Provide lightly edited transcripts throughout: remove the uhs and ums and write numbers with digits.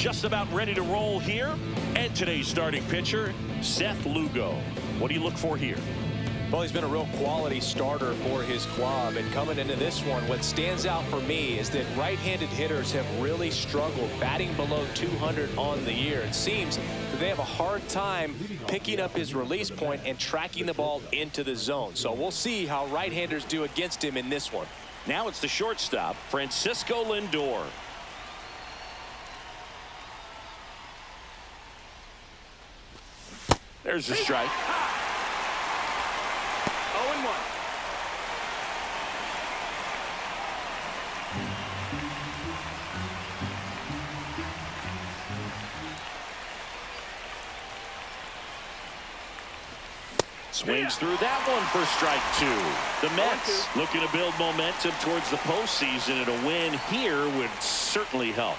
just about ready to roll here. And today's starting pitcher, Seth Lugo. What do you look for here? Well, he's been a real quality starter for his club. And coming into this one, what stands out for me is that right-handed hitters have really struggled batting below 200 on the year. It seems that they have a hard time picking up his release point and tracking the ball into the zone. So we'll see how right-handers do against him in this one. Now it's the shortstop, Francisco Lindor. There's the strike. 0-1. Swings through that one for strike 2. The Mets looking to build momentum towards the postseason, and a win here would certainly help.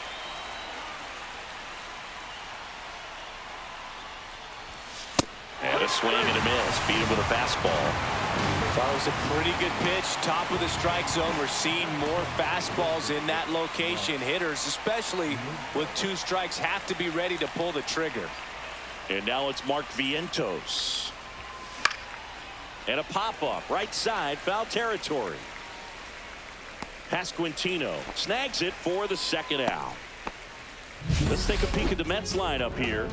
And a swing and a miss. Beat him with a fastball. That was a pretty good pitch. Top of the strike zone. We're seeing more fastballs in that location. Hitters, especially with 2 strikes, have to be ready to pull the trigger. And now it's Mark Vientos. And a pop-up, right side, foul territory. Pasquantino snags it for the second out. Let's take a peek at the Mets lineup here.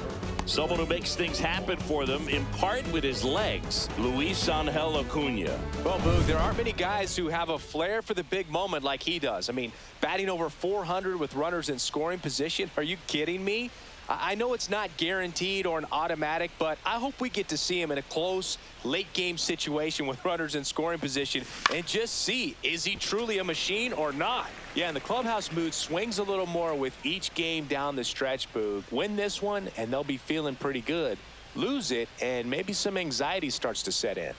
Someone who makes things happen for them, in part with his legs, Luis Angel Acuna. Well, Boog, there aren't many guys who have a flair for the big moment like he does. I mean, batting over 400 with runners in scoring position. Are you kidding me? I know it's not guaranteed or an automatic, but I hope we get to see him in a close, late-game situation with runners in scoring position and just see, is he truly a machine or not? Yeah, and the clubhouse mood swings a little more with each game down the stretch, Boog. Win this one, and they'll be feeling pretty good. Lose it, and maybe some anxiety starts to set in.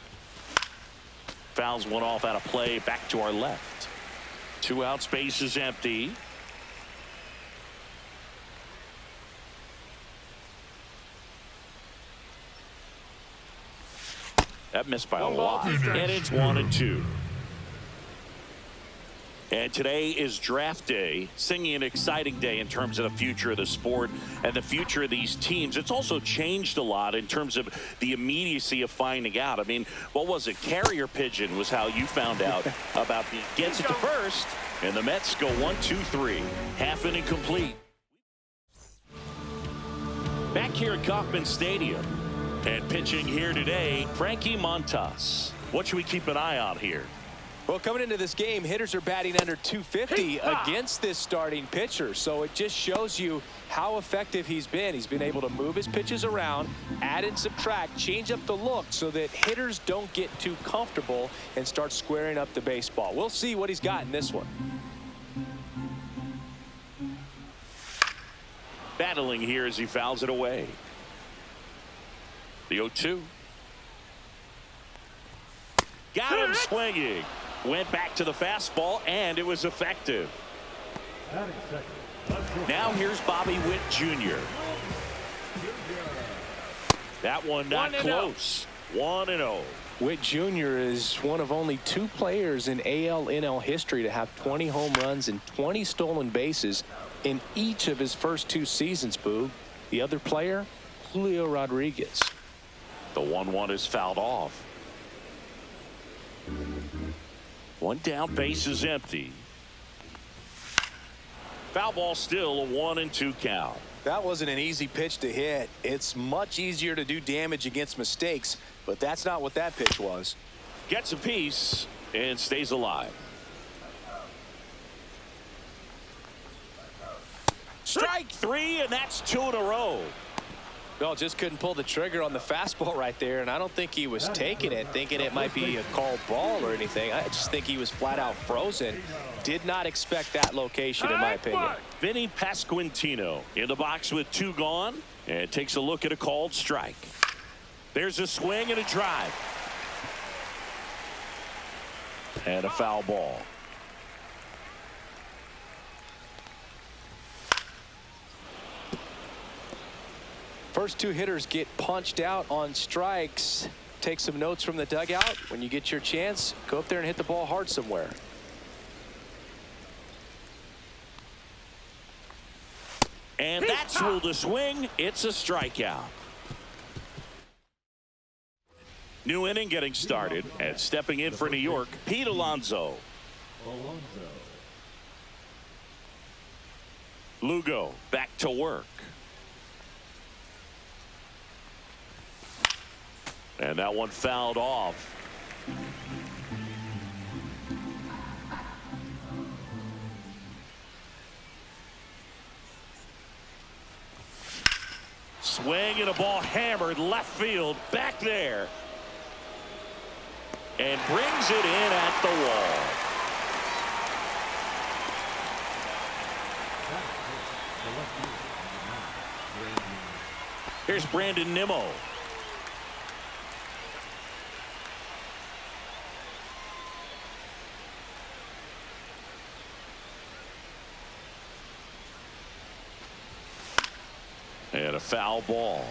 Fouls one off out of play, back to our left. 2 out, space is empty. That missed by a lot. And it's 1-2. And today is draft day, singing an exciting day in terms of the future of the sport and the future of these teams. It's also changed a lot in terms of the immediacy of finding out. I mean, what was it? Carrier pigeon was how you found out about the gets it to first. And the Mets go 1-2-3. Half inning complete. Back here at Kauffman Stadium. And pitching here today, Frankie Montas. What should we keep an eye on here? Well, coming into this game, hitters are batting under 250 against this starting pitcher. So it just shows you how effective he's been. He's been able to move his pitches around, add and subtract, change up the look so that hitters don't get too comfortable and start squaring up the baseball. We'll see what he's got in this one. Battling here as he fouls it away. The 0-2. Got him swinging. Went back to the fastball, and it was effective. Now here's Bobby Witt Jr. That one not close. 1-0. Witt Jr. is one of only 2 players in AL/NL history to have 20 home runs and 20 stolen bases in each of his first 2 seasons, Boog. The other player, Julio Rodriguez. The 1-1 is fouled off. 1 down, base is empty. Foul ball, still a 1-2 count. That wasn't an easy pitch to hit. It's much easier to do damage against mistakes, but that's not what that pitch was. Gets a piece and stays alive. Strike 3, and that's 2 in a row. Well, just couldn't pull the trigger on the fastball right there, and I don't think he was taking it, thinking it might be a called ball or anything. I just think he was flat out frozen. Did not expect that location, in my opinion. Vinny Pasquantino in the box with 2 gone, and takes a look at a called strike. There's a swing and a drive. And a foul ball. First 2 hitters get punched out on strikes. Take some notes from the dugout. When you get your chance, go up there and hit the ball hard somewhere. And that Bats rule the swing. It's a strikeout. New inning getting started, and stepping in for New York, Pete Alonso. Lugo back to work. And that one fouled off. Swing and a ball hammered left field back there. And brings it in at the wall. Here's Brandon Nimmo. And a foul ball.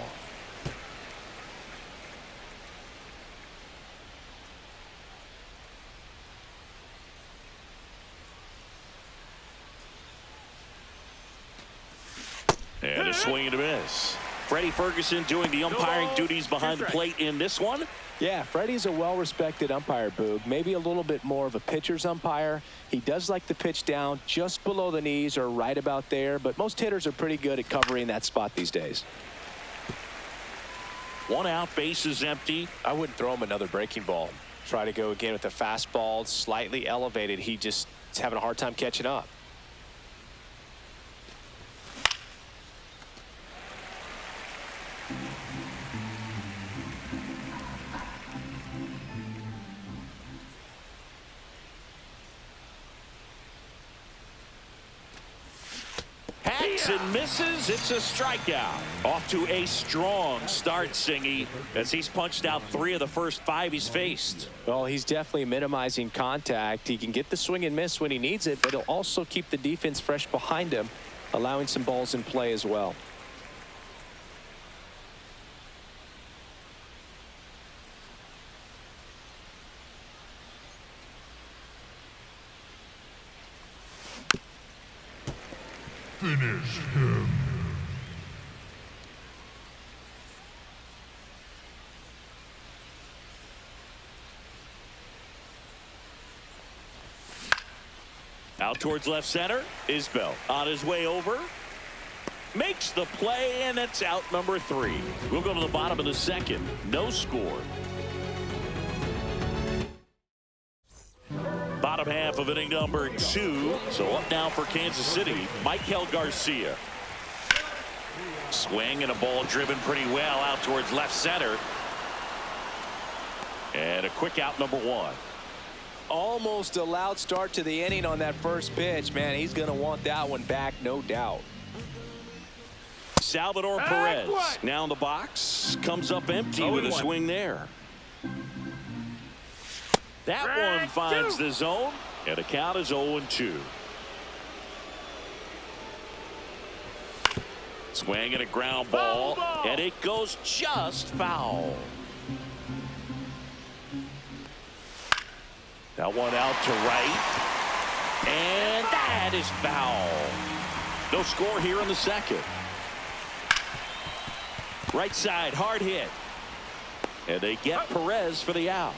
And a swing and a miss. Freddie Ferguson doing the umpiring duties behind the plate in this one. Yeah, Freddie's a well-respected umpire, Boog. Maybe a little bit more of a pitcher's umpire. He does like the pitch down just below the knees or right about there, but most hitters are pretty good at covering that spot these days. 1 out, bases empty. I wouldn't throw him another breaking ball. Try to go again with the fastball, slightly elevated. He just is having a hard time catching up. And misses. It's a strikeout. Off to a strong start, Singy, as he's punched out 3 of the first 5 he's faced. Well, he's definitely minimizing contact. He can get the swing and miss when he needs it, but he'll also keep the defense fresh behind him, allowing some balls in play as well. Finish him. Out towards left center. Isbell on his way over. Makes the play, and it's out number 3. We'll go to the bottom of the second. No score. Bottom half of inning number 2. So up now for Kansas City, Michael Garcia. Swing and a ball driven pretty well out towards left center. And a quick out number 1. Almost a loud start to the inning on that first pitch. Man, he's going to want that one back, no doubt. Salvador Perez now in the box. Comes up empty with a swing there. That one finds the zone, and the count is 0-2. Swing and a ground ball, and it goes just foul. That one out to right, and that is foul. No score here in the second. Right side, hard hit, and they get Perez for the out.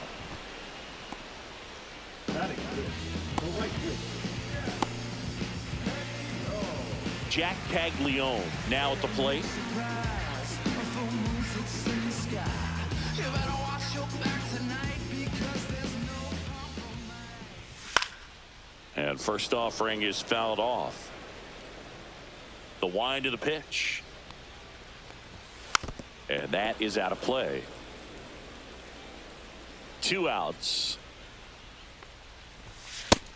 Jack Caglione now at the plate. And first offering is fouled off. The wind of the pitch. And that is out of play. 2 outs.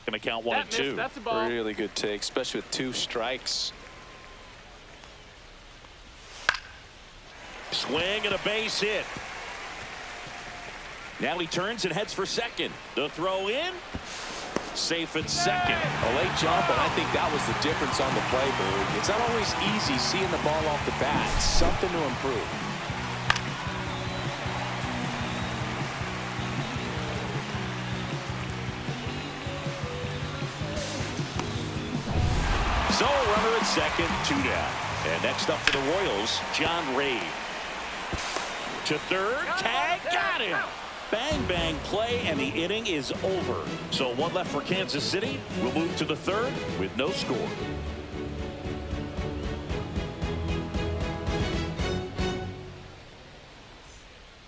Going to count 1 and 2. That's a ball. Really good take, especially with 2 strikes. Swing and a base hit. Now he turns and heads for second. The throw in. Safe at second. A late jump, and I think that was the difference on the play, Boog. It's not always easy seeing the ball off the bat. Something to improve. So a runner at second, 2 down. And next up for the Royals, John Ray. To third, tag, got him. Bang, bang play, and the inning is over. So one left for Kansas City. We'll move to the third with no score.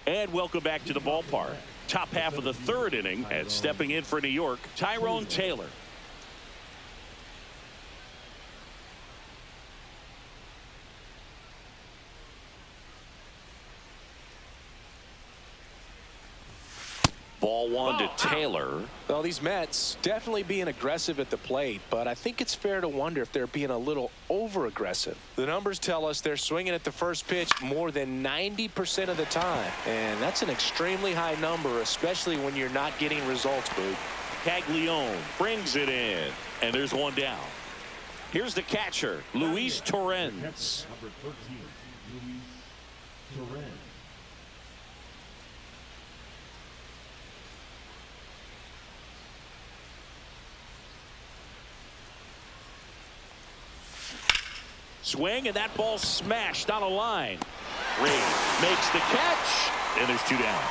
And welcome back to the ballpark. Top half of the third inning, and stepping in for New York, Tyrone Taylor. Ball one to Taylor. Well, these Mets definitely being aggressive at the plate, but I think it's fair to wonder if they're being a little over-aggressive. The numbers tell us they're swinging at the first pitch more than 90% of the time, and that's an extremely high number, especially when you're not getting results, Boog. Caglione brings it in, and there's one down. Here's the catcher, Luis Torrens. Number 13, Luis Torrens. Swing, and that ball smashed on a line. Ray makes the catch, and there's two down.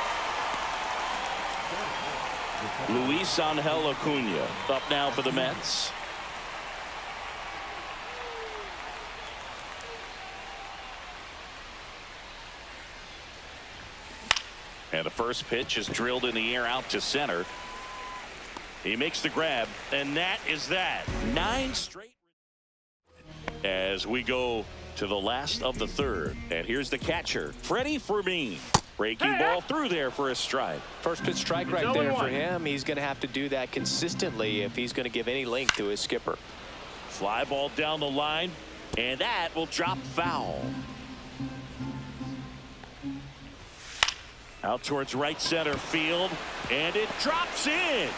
Luis Angel Acuna up now for the Mets. And the first pitch is drilled in the air out to center. He makes the grab, and that is that. 9 straight. As we go to the last of the third, and here's the catcher, Freddie Fermin. Breaking ball through there for a strike. First pitch strike right there for him. He's going to have to do that consistently if he's going to give any length to his skipper. Fly ball down the line, and that will drop foul. Out towards right center field, and it drops in.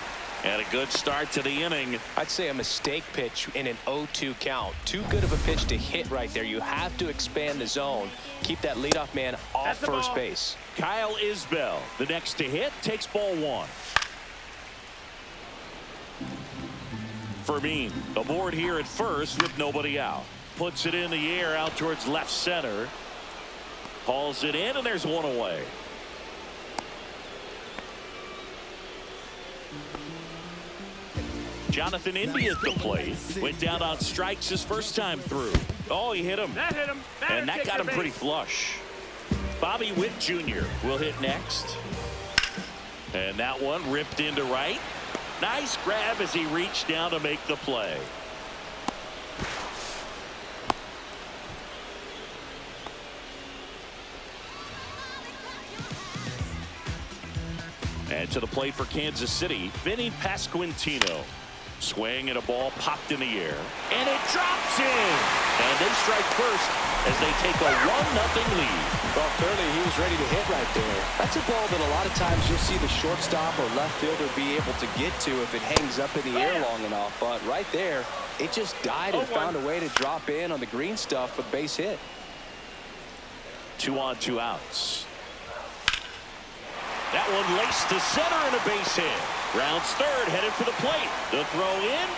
And a good start to the inning. I'd say a mistake pitch in an 0-2 count. Too good of a pitch to hit right there. You have to expand the zone. Keep that leadoff man off first base. Kyle Isbell, the next to hit, takes ball one. Fermin aboard here at first with nobody out. Puts it in the air out towards left center. Hauls it in, and there's one away. Jonathan India at the plate. Went down on strikes his first time through. Oh, he hit him. That hit him. And that got him pretty flush. Bobby Witt Jr. will hit next. And that one ripped into right. Nice grab as he reached down to make the play. And to the plate for Kansas City, Vinny Pasquantino. Swing and a ball popped in the air. And it drops in. And they strike first as they take a 1-0 lead. Well, clearly he was ready to hit right there. That's a ball that a lot of times you'll see the shortstop or left fielder be able to get to if it hangs up in the air long enough. But right there, it just died and found a way to drop in on the green stuff with base hit. 2 on, 2 outs. That one laced to center and a base hit. Rounds third, headed for the plate. The throw in.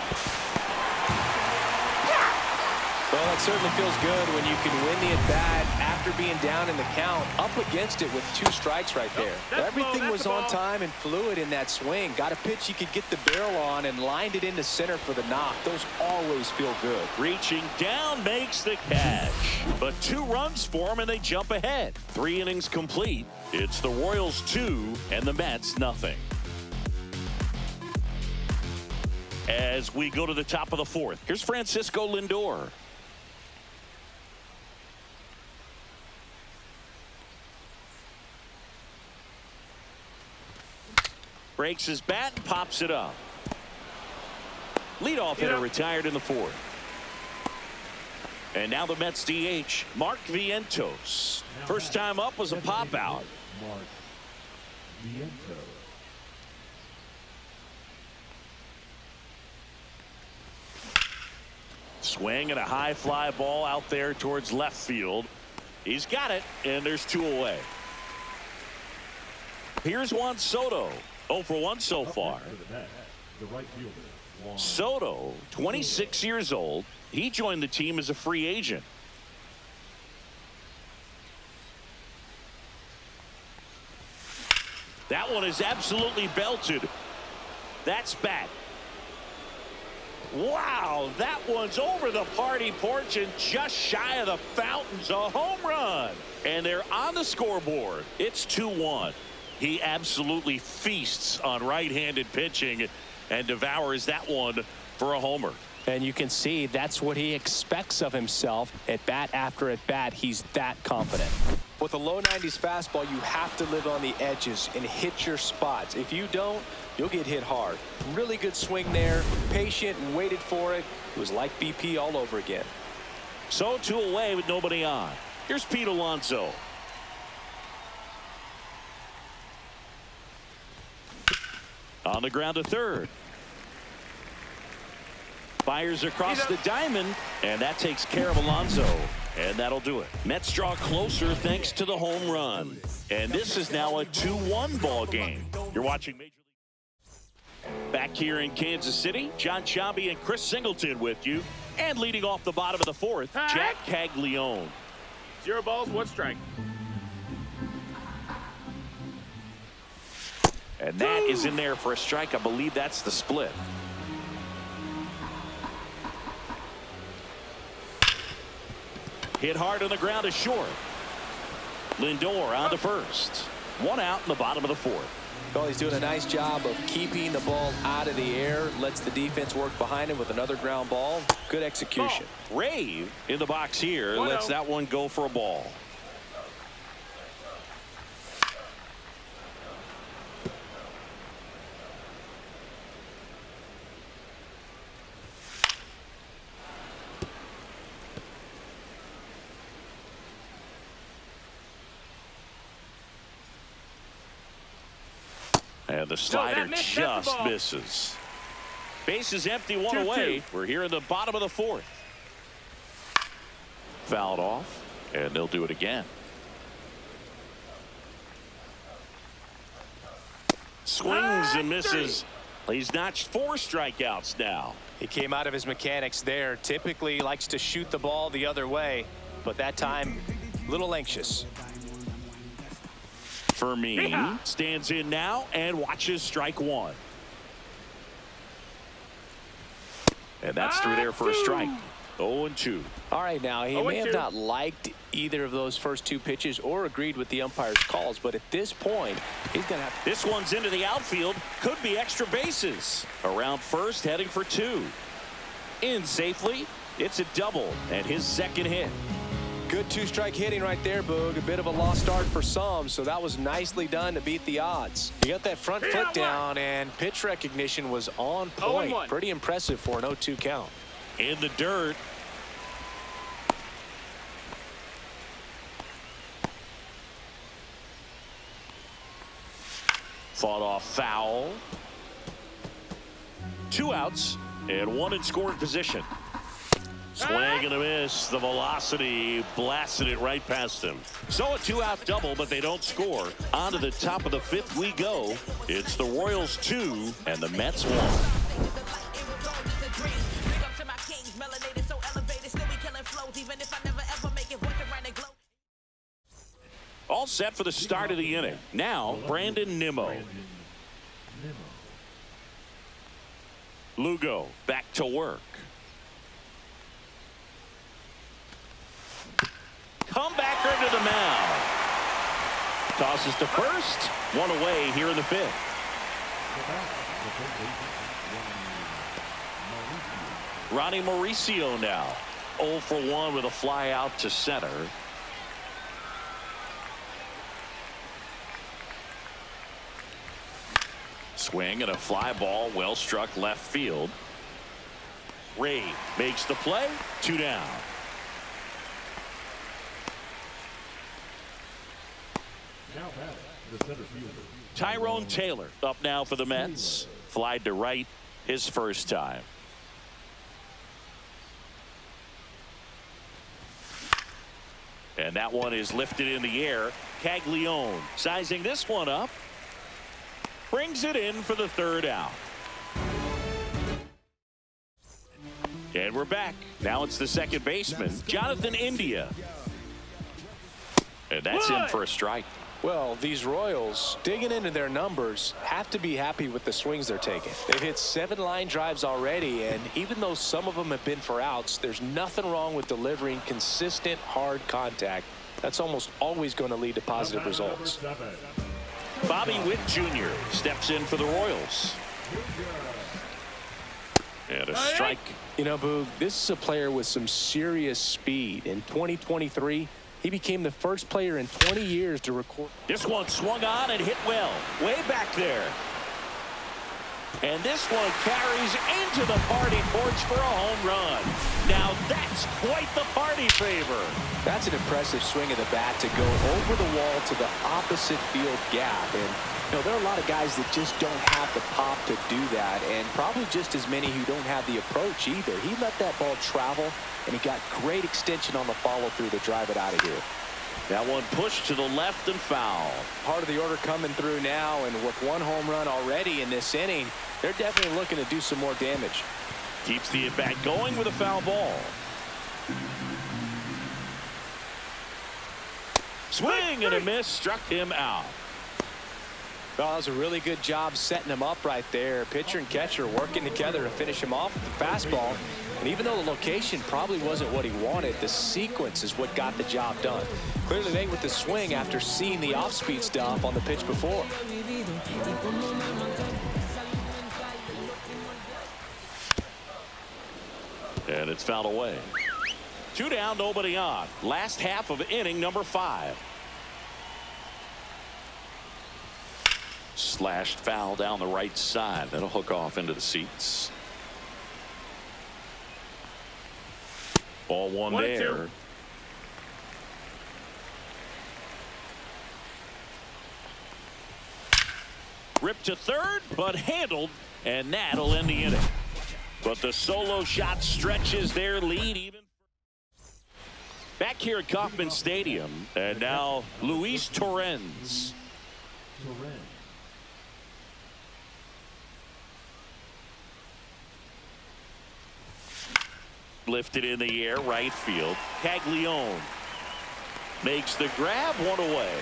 Well, that certainly feels good when you can win the at-bat after being down in the count, up against it with 2 strikes right there. Everything was on time and fluid in that swing. Got a pitch you could get the barrel on and lined it into center for the knock. Those always feel good. Reaching down, makes the catch. But 2 runs for him, and they jump ahead. 3 innings complete. It's the Royals 2 and the Mets nothing. As we go to the top of the 4th, here's Francisco Lindor. Breaks his bat and pops it up. Leadoff hitter retired in the 4th. And now the Mets DH, Mark Vientos. First time up was a pop out. Mark Vientos. Swing and a high fly ball out there towards left field. He's got it, and there's 2 away. Here's Juan Soto. 0 for 1 so far. The right fielder, Soto, 26 years old. He joined the team as a free agent. That one is absolutely belted. That's back. Wow, that one's over the party porch and just shy of the fountains. A home run. And they're on the scoreboard. It's 2-1. He absolutely feasts on right-handed pitching and devours that one for a homer. And you can see that's what he expects of himself at bat after at bat. He's that confident. With a low 90s fastball, you have to live on the edges and hit your spots. If you don't, you'll get hit hard. Really good swing there. Patient and waited for it. It was like BP all over again. So 2 away with nobody on. Here's Pete Alonso. On the ground to third. Fires across the diamond, and that takes care of Alonso. And that'll do it. Mets draw closer thanks to the home run. And this is now a 2-1 ball game. You're watching Major League. Back here in Kansas City, John Sciambi and Chris Singleton with you. And leading off the bottom of the fourth, Jack Caglione. 0 balls, 1 strike. And that is in there for a strike. I believe that's the split. Hit hard on the ground is short. Lindor on to first. 1 out in the bottom of the fourth. Well, he's doing a nice job of keeping the ball out of the air. Lets the defense work behind him with another ground ball. Good execution. Rave in the box here. Lets that one go for a ball. And the slider just misses. Base is empty, 1 away. We're here in the bottom of the fourth. Fouled off, and they'll do it again. Swings and misses. He's notched 4 strikeouts now. He came out of his mechanics there. Typically likes to shoot the ball the other way, but that time a little anxious. Fermin stands in now and watches strike 1. And that's through there for a strike. 0-2. All right, now he may have not liked either of those first 2 pitches or agreed with the umpire's calls, but at this point, he's going to have. This one's into the outfield. Could be extra bases. Around first, heading for 2. In safely. It's a double and his second hit. Good 2-strike hitting right there, Boog. A bit of a lost start for some, so that was nicely done to beat the odds. He got that front foot down, and pitch recognition was on point. Pretty impressive for an 0-2 count. In the dirt. Fought off foul. 2 outs and 1 in scoring position. Swing and a miss. The velocity blasted it right past him. So a 2-out double, but they don't score. On to the top of the 5th we go. It's the Royals 2 and the Mets 1. All set for the start of the inning. Now, Brandon Nimmo. Lugo back to work. Comebacker to the mound. Tosses to first. 1 away here in the 5th. Ronnie Mauricio now. 0 for 1 with a fly out to center. Swing and a fly ball well struck left field. Ray makes the play. 2 down. Now batting, the center fielder. Tyrone Taylor up now for the Mets. Flied to right his first time. And that one is lifted in the air. Caglione sizing this one up. Brings it in for the 3rd out. And we're back. Now it's the second baseman, Jonathan India. And that's in for a strike. Well, these Royals, digging into their numbers, have to be happy with the swings they're taking. They've hit 7 line drives already, and even though some of them have been for outs, there's nothing wrong with delivering consistent, hard contact. That's almost always going to lead to positive results. Bobby Witt Jr. steps in for the Royals. And a strike. You know, Boog, this is a player with some serious speed. In 2023, he became the first player in 20 years to record. This one swung on and hit well. Way back there. And this one carries into the party porch for a home run. Now that's quite the party favor. That's an impressive swing of the bat to go over the wall to the opposite field gap. And, you know, there are a lot of guys that just don't have the pop to do that, and probably just as many who don't have the approach either. He let that ball travel, and he got great extension on the follow-through to drive it out of here. That one pushed to the left and foul. Part of the order coming through now, and with 1 home run already in this inning, they're definitely looking to do some more damage. Keeps the at-bat going with a foul ball. Swing and a miss, struck him out. Well, that was a really good job setting him up right there. Pitcher and catcher working together to finish him off with the fastball. And even though the location probably wasn't what he wanted, the sequence is what got the job done. Clearly late with the swing after seeing the off-speed stuff on the pitch before. And it's fouled away. 2 down, nobody on. Last half of inning number 5. Slashed foul down the right side. That'll hook off into the seats. Ball one there. Ripped to third, but handled, and that'll end the inning. But the solo shot stretches their lead even. Back here at Kauffman Stadium, and now Luis Torrens. Lifted in the air, right field. Caglione makes the grab, 1 away.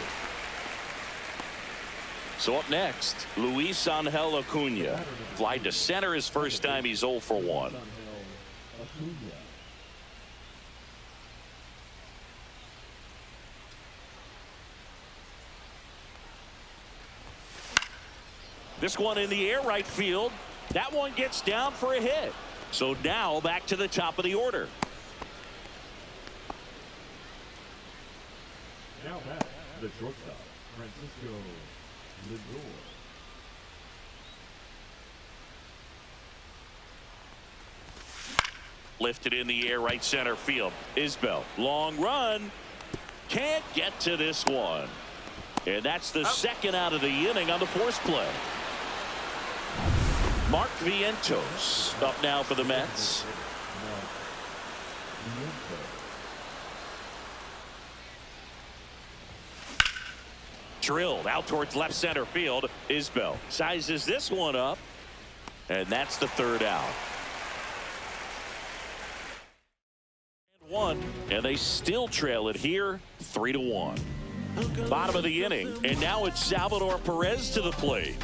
So up next, Luis Angel Acuna. Fly to center his first time. He's 0 for 1. This one in the air, right field. That one gets down for a hit. So now back to the top of the order. Now back, the shortstop, Francisco Lindor. Lifted in the air, right center field. Isbell, long run. Can't get to this one. And that's the second out of the inning on the force play. Mark Vientos up now for the Mets. Drilled out towards left center field. Isbell sizes this one up, and that's the 3rd out. And they still trail it here 3-1. Bottom of the inning, and now it's Salvador Perez to the plate.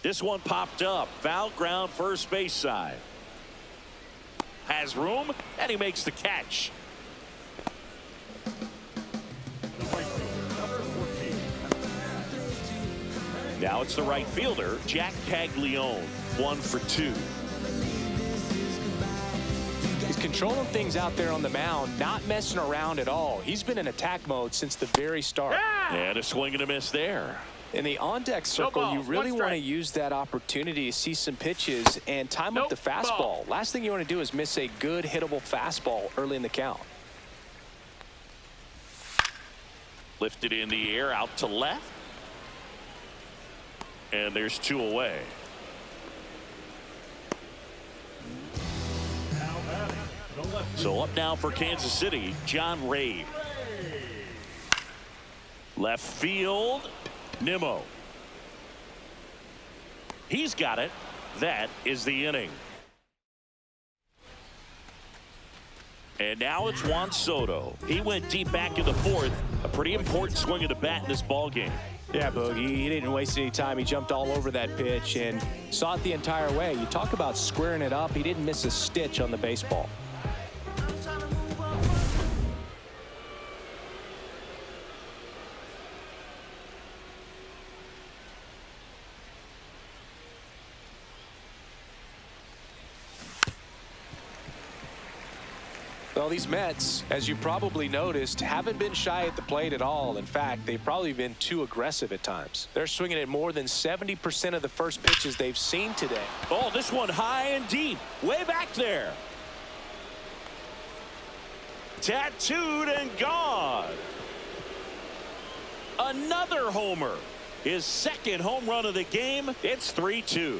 This one popped up. Foul ground, first base side. Has room, and he makes the catch. Now it's the right fielder, Jack Caglione, 1 for 2. He's controlling things out there on the mound, not messing around at all. He's been in attack mode since the very start. And a swing and a miss there. In the on-deck circle, you really want to use that opportunity to see some pitches and time up the fastball. Last thing you want to do is miss a good hittable fastball early in the count. Lifted in the air, out to left. And there's 2 away. So up now for Kansas City, John Ray. Left field, Nimmo. He's got it. That is the inning. And now it's Juan Soto. He went deep back in the fourth. A pretty important swing of the bat in this ball game. Yeah, Boogie, he didn't waste any time. He jumped all over that pitch and saw it the entire way. You talk about squaring it up. He didn't miss a stitch on the baseball. Well, these Mets, as you probably noticed, haven't been shy at the plate at all. In fact, they've probably been too aggressive at times. They're swinging at more than 70% of the first pitches they've seen today. Oh, this one high and deep, way back there. Tattooed and gone. Another homer. His second home run of the game. It's 3-2.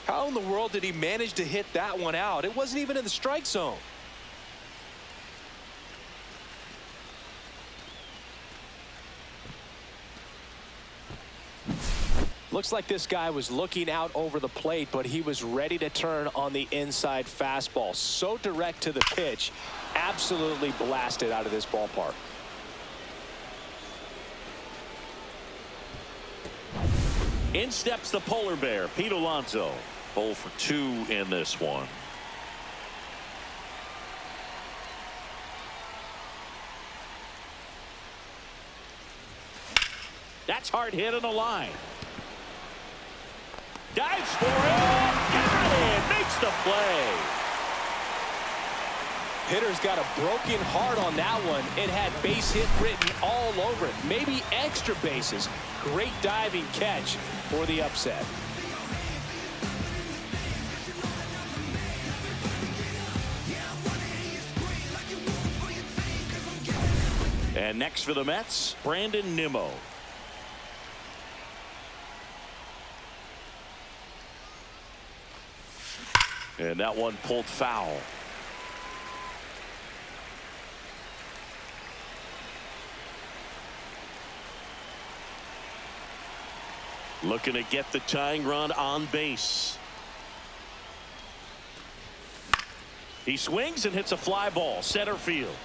How in the world did he manage to hit that one out? It wasn't even in the strike zone. Looks like this guy was looking out over the plate, but he was ready to turn on the inside fastball. So direct to the pitch, absolutely blasted out of this ballpark. In steps the polar bear, Pete Alonso. 0 for 2 in this one. That's hard hit on the line. Dives for it. Got it. Makes the play. Hitter's got a broken heart on that one. It had base hit written all over it. Maybe extra bases. Great diving catch for the upset. And next for the Mets, Brandon Nimmo. And that one pulled foul. Looking to get the tying run on base. He swings and hits a fly ball, center field.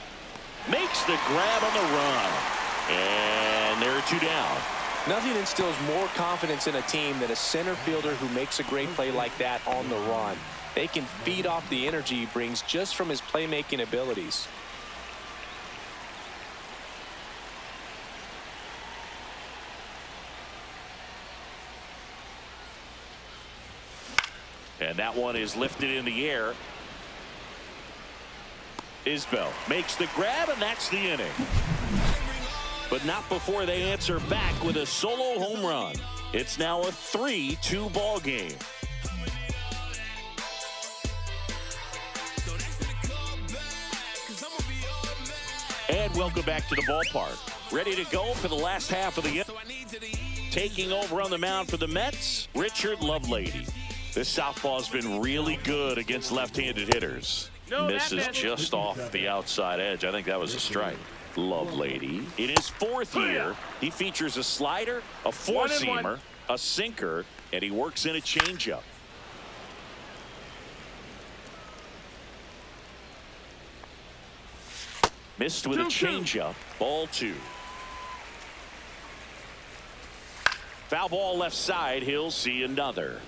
Makes the grab on the run. And there are 2 down. Nothing instills more confidence in a team than a center fielder who makes a great play like that on the run. They can feed off the energy he brings just from his playmaking abilities. And that one is lifted in the air. Isbell makes the grab, and that's the inning. But not before they answer back with a solo home run. It's now a 3-2 ball game. And welcome back to the ballpark. Ready to go for the last half of the inning. Taking over on the mound for the Mets, Richard Lovelady. This southpaw's been really good against left-handed hitters. Misses just off the outside edge. I think that was a strike. Lovelady. In his 4th year, he features a slider, a 4-seamer, a sinker, and he works in a changeup. Missed with a changeup. Ball 2. Foul ball left side. He'll see another.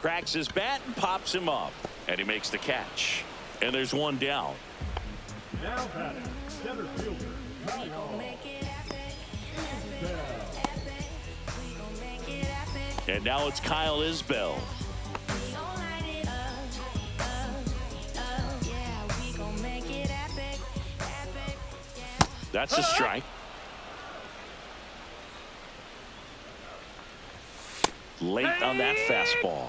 Cracks his bat and pops him up. And he makes the catch. And there's 1 down. Now batting, center fielder, Kyle. And now it's Kyle Isbell. That's a strike. Late on that fastball.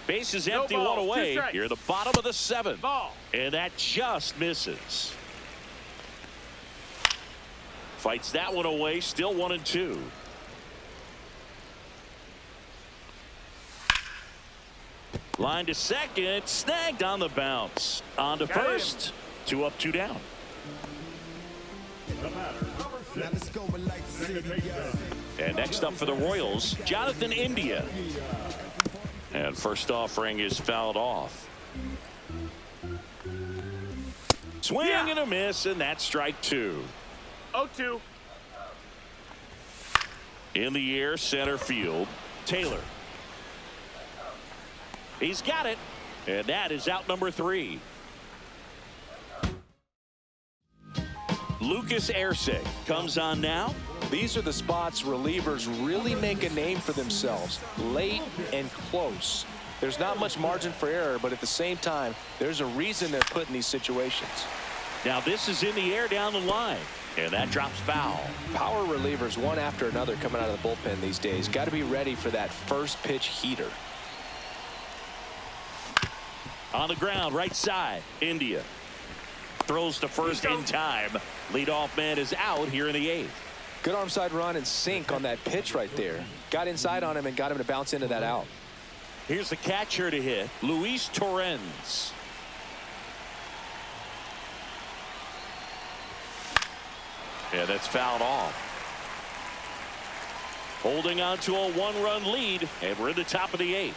Base is empty, No balls, 1 away. 2 strikes. You're the bottom of the 7th. Ball. And that just misses. Fights that one away, still 1-2. Line to second, snagged on the bounce. On to first, 2 up, 2 down. The batter, number 6. And next up for the Royals, Jonathan India. And first offering is fouled off. Swing and a miss, and that's strike 2. 0-2. In the air, center field, Taylor. He's got it, and that is out number 3. Lucas Erceg comes on now. These are the spots relievers really make a name for themselves, late and close. There's not much margin for error, but at the same time, there's a reason they're put in these situations. Now this is in the air down the line, and that drops foul. Power relievers one after another coming out of the bullpen these days. Got to be ready for that first pitch heater. On the ground, right side, India. Throws to first in time. Leadoff man is out here in the 8th. Good arm side run and sink on that pitch right there. Got inside on him and got him to bounce into that out. Here's the catcher to hit, Luis Torrens. Yeah, that's fouled off. Holding on to a 1-run lead, and we're in the top of the 8th.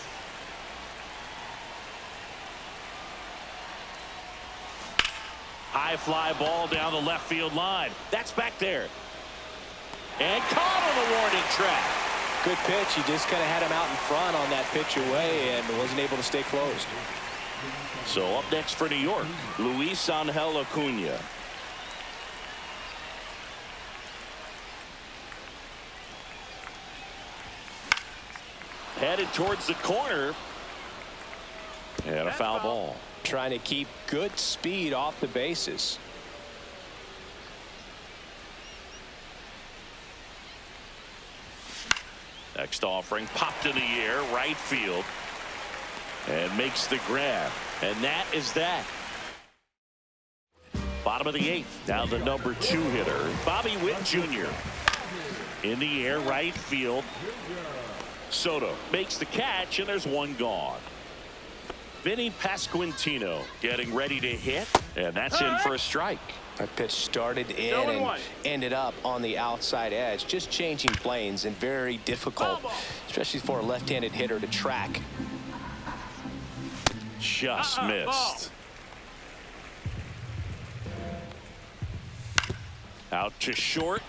High fly ball down the left field line. That's back there. And caught on the warning track. Good pitch. He just kind of had him out in front on that pitch away and wasn't able to stay closed. So up next for New York, Luis Angel Acuna. Headed towards the corner. And a foul ball. Trying to keep good speed off the bases. Next offering popped in the air, right field, and makes the grab. And that is that. Bottom of the 8th. Now the number 2 hitter, Bobby Witt Jr. In the air, right field. Soto makes the catch, and there's one gone. Vinny Pasquantino getting ready to hit, and that's in for a strike. That pitch started in and ended up on the outside edge, just changing planes, and very difficult, especially for a left-handed hitter to track. Just missed. Out to short.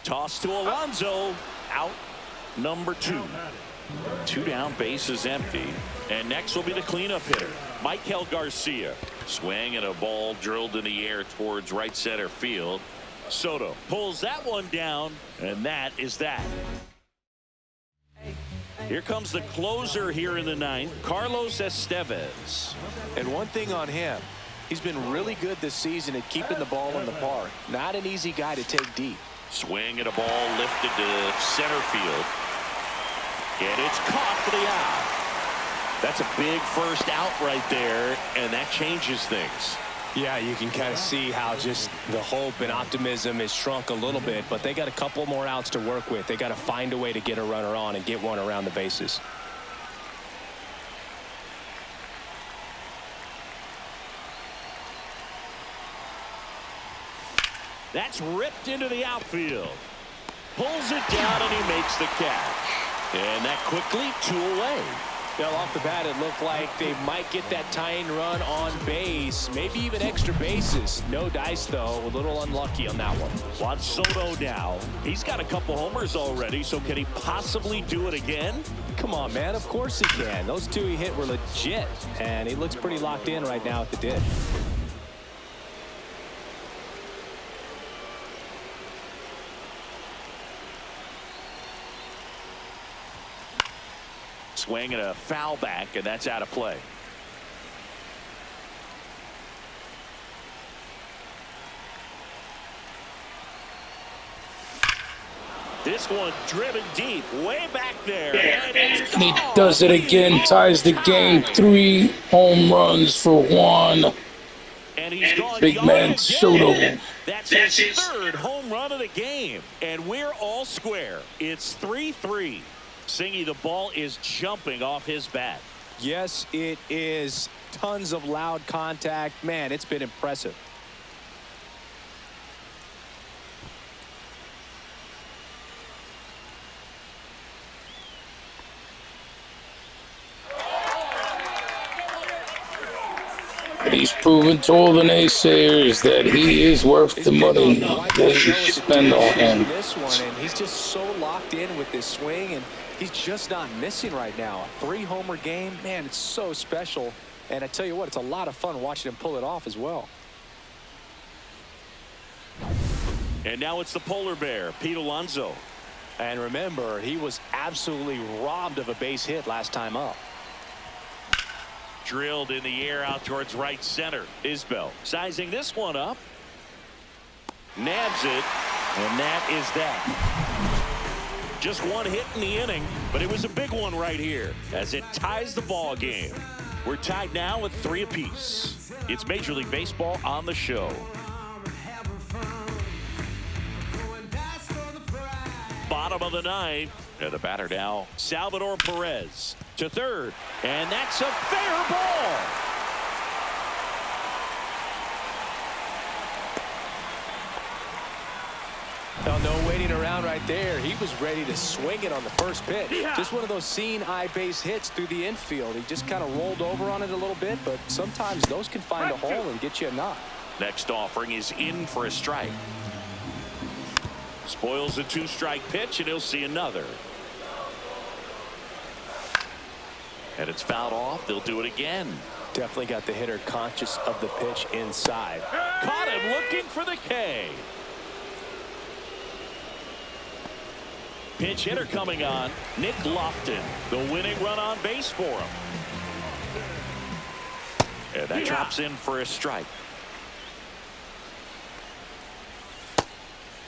Toss to Alonso. Out number 2. 2 down, bases empty. And next will be the cleanup hitter, Michael Garcia. Swing and a ball drilled in the air towards right center field. Soto pulls that one down, and that is that. Here comes the closer here in the 9th, Carlos Estevez. And one thing on him, he's been really good this season at keeping the ball in the park. Not an easy guy to take deep. Swing and a ball lifted to center field. And it's caught for the out. That's a big first out right there, and that changes things. Yeah, you can kind of see how just the hope and optimism is shrunk a little bit, but they got a couple more outs to work with. They got to find a way to get a runner on and get one around the bases. That's ripped into the outfield. Pulls it down, and he makes the catch. And that quickly 2 away. Well, off the bat, it looked like they might get that tying run on base, maybe even extra bases. No dice, though. A little unlucky on that one. Juan Soto now. He's got a couple homers already, so can he possibly do it again? Come on, man. Of course he can. Those 2 he hit were legit, and he looks pretty locked in right now at the dish. Swing and a foul back, and that's out of play. This one driven deep, way back there. And it's He does it again, ties the game. 3 home runs for Juan. And he's gone Big man Soto. That's his 3rd home run of the game. And we're all square. It's 3-3. Singy, the ball is jumping off his bat. Yes, it is. Tons of loud contact. Man, it's been impressive. He's proven to all the naysayers that he is worth the money that you spend on him. This one, and he's just so locked in with this swing, and he's just not missing right now. A 3-homer game, man, it's so special. And I tell you what, it's a lot of fun watching him pull it off as well. And now it's the polar bear, Pete Alonso. And remember, he was absolutely robbed of a base hit last time up. Drilled in the air out towards right center. Isbell sizing this one up. Nabs it. And that is that. Just one hit in the inning, but it was a big one right here as it ties the ball game. We're tied now with 3 apiece. It's Major League Baseball on the show. Bottom of the 9th, and the batter now, Salvador Perez to third, and that's a fair ball. Well, no waiting around right there. He was ready to swing it on the first pitch. Yeah. Just one of those seeing eye base hits through the infield. He just kind of rolled over on it a little bit, but sometimes those can find a hole and get you a knock. Next offering is in for a strike. Spoils the 2-strike pitch, and he'll see another. And it's fouled off. They'll do it again. Definitely got the hitter conscious of the pitch inside. Caught him looking for the K. Pinch hitter coming on, Nick Lofton, the winning run on base for him. And that drops in for a strike.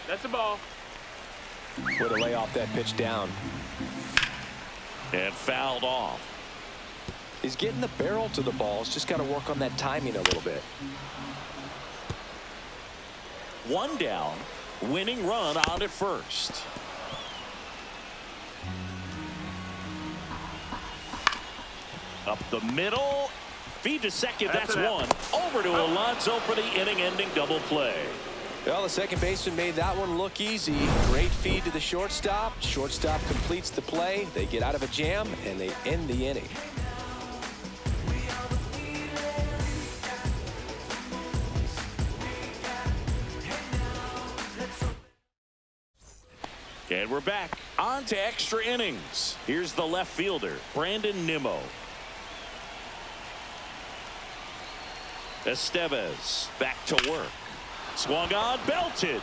That's a ball. Way to lay off that pitch down. And fouled off. He's getting the barrel to the balls. Just got to work on that timing a little bit. 1 down, winning run on at first. Up the middle, feed to second, that's one. Over to Alonso for the inning-ending double play. Well, the second baseman made that one look easy. Great feed to the shortstop. Shortstop completes the play. They get out of a jam, and they end the inning. And we're back on to extra innings. Here's the left fielder, Brandon Nimmo. Estevez back to work. Swung on, belted.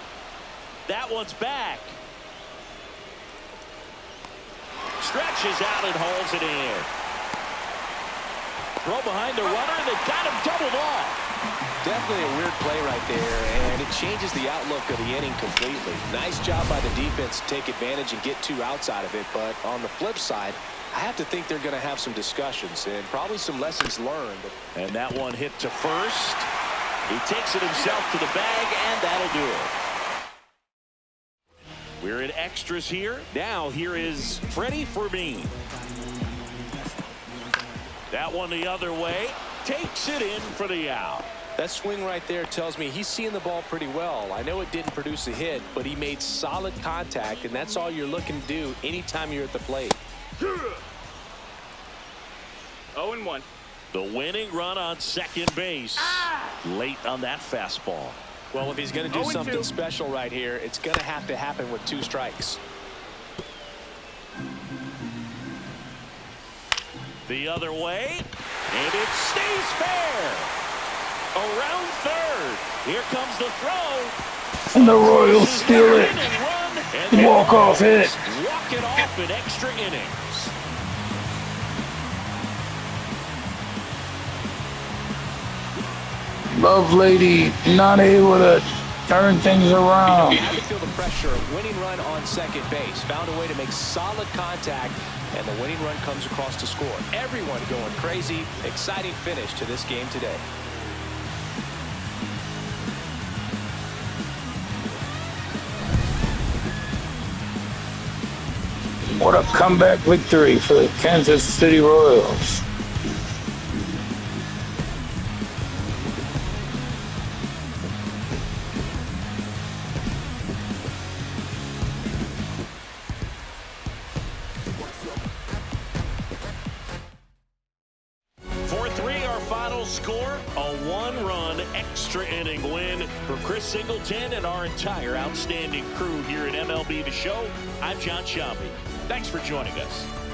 That one's back. Stretches out and hauls it in. Throw behind the runner. They got him doubled off. Definitely a weird play right there, and it changes the outlook of the inning completely. Nice job by the defense to take advantage and get 2 outs out of it, but on the flip side, I have to think they're going to have some discussions and probably some lessons learned. And that one hit to first. He takes it himself to the bag, and that'll do it. We're in extras here. Now here is Freddie Fermin. That one the other way. Takes it in for the out. That swing right there tells me he's seeing the ball pretty well. I know it didn't produce a hit, but he made solid contact, and that's all you're looking to do anytime you're at the plate. 0-1. The winning run on second base. Late on that fastball. Well, if he's going to do something special right here, it's going to have to happen with 2 strikes. The other way, and it stays fair. Around third. Here comes the throw. And the Royals steal it. Walk-off hit. Walk it off in extra innings. Love Lady not able to turn things around. You had to feel the pressure. Winning run on second base. Found a way to make solid contact, and the winning run comes across to score. Everyone going crazy. Exciting finish to this game today. What a comeback victory for the Kansas City Royals. score, a 1-run extra inning win for Chris Singleton and our entire outstanding crew here at MLB The Show. I'm John Sciambi. Thanks for joining us.